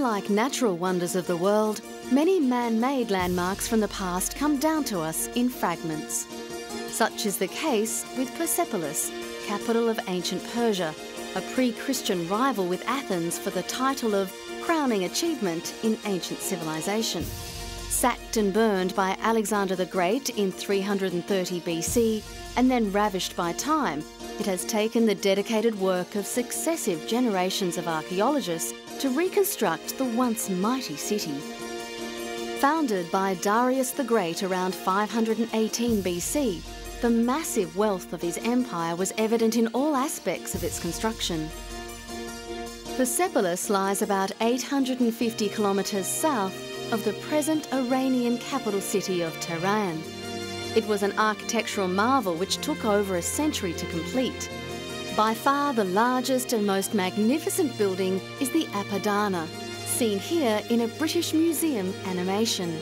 unlike natural wonders of the world, many man-made landmarks from the past come down to us in fragments. Such is the case with Persepolis, capital of ancient Persia, a pre-Christian rival with Athens for the title of crowning achievement in ancient civilization. Sacked and burned by Alexander the Great in 330 BC and then ravished by time, it has taken the dedicated work of successive generations of archaeologists to reconstruct the once mighty city. Founded by Darius the Great around 518 BC, the massive wealth of his empire was evident in all aspects of its construction. Persepolis lies about 850 kilometres south of the present Iranian capital city of Tehran. It was an architectural marvel which took over a century to complete. By far the largest and most magnificent building is the Apadana, seen here in a British Museum animation.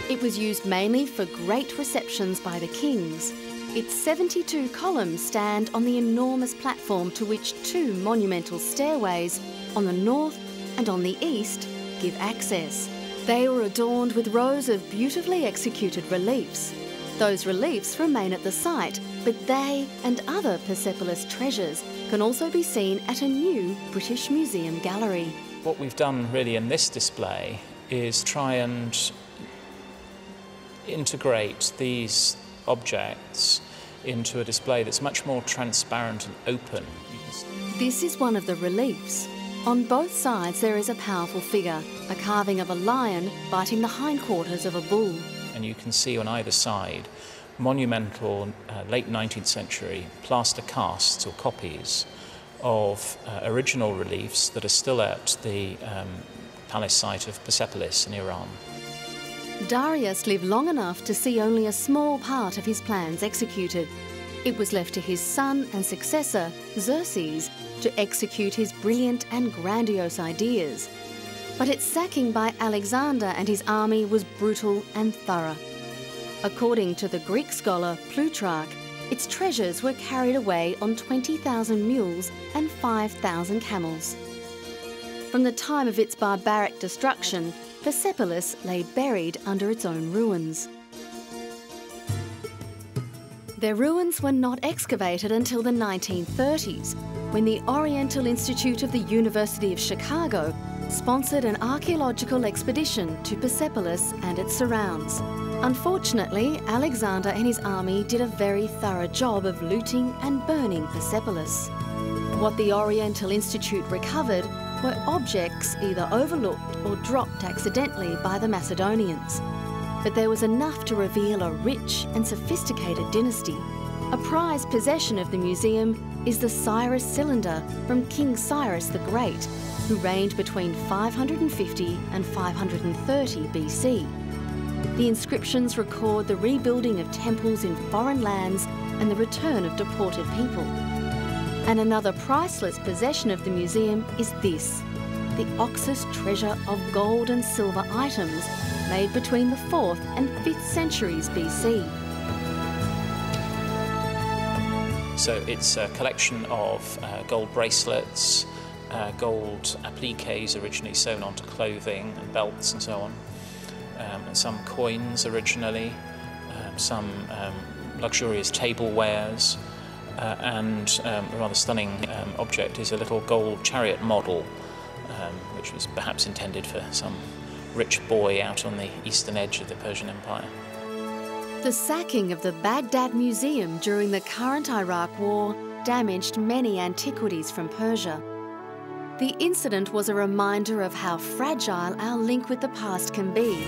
It was used mainly for great receptions by the kings. Its 72 columns stand on the enormous platform to which two monumental stairways on the north and on the east give access. They were adorned with rows of beautifully executed reliefs. Those reliefs remain at the site, but they and other Persepolis treasures can also be seen at a new British Museum gallery. What we've done really in this display is try and integrate these objects into a display that's much more transparent and open. This is one of the reliefs. On both sides there is a powerful figure, a carving of a lion biting the hindquarters of a bull. And you can see on either side monumental late 19th century plaster casts or copies of original reliefs that are still at the palace site of Persepolis in Iran. Darius lived long enough to see only a small part of his plans executed. It was left to his son and successor, Xerxes, to execute his brilliant and grandiose ideas. But its sacking by Alexander and his army was brutal and thorough. According to the Greek scholar Plutarch, its treasures were carried away on 20,000 mules and 5,000 camels. From the time of its barbaric destruction, Persepolis lay buried under its own ruins. Their ruins were not excavated until the 1930s, when the Oriental Institute of the University of Chicago sponsored an archaeological expedition to Persepolis and its surrounds. Unfortunately, Alexander and his army did a very thorough job of looting and burning Persepolis. What the Oriental Institute recovered were objects either overlooked or dropped accidentally by the Macedonians. But there was enough to reveal a rich and sophisticated dynasty. A prized possession of the museum is the Cyrus cylinder from King Cyrus the Great, who reigned between 550 and 530 BC. The inscriptions record the rebuilding of temples in foreign lands and the return of deported people. And another priceless possession of the museum is this, the Oxus treasure of gold and silver items made between the 4th and 5th centuries BC. So it's a collection of gold bracelets, gold appliques originally sewn onto clothing and belts and so on, and some coins originally, some luxurious tablewares, and a rather stunning object is a little gold chariot model, which was perhaps intended for some rich boy out on the eastern edge of the Persian Empire. The sacking of the Baghdad Museum during the current Iraq War damaged many antiquities from Persia. The incident was a reminder of how fragile our link with the past can be.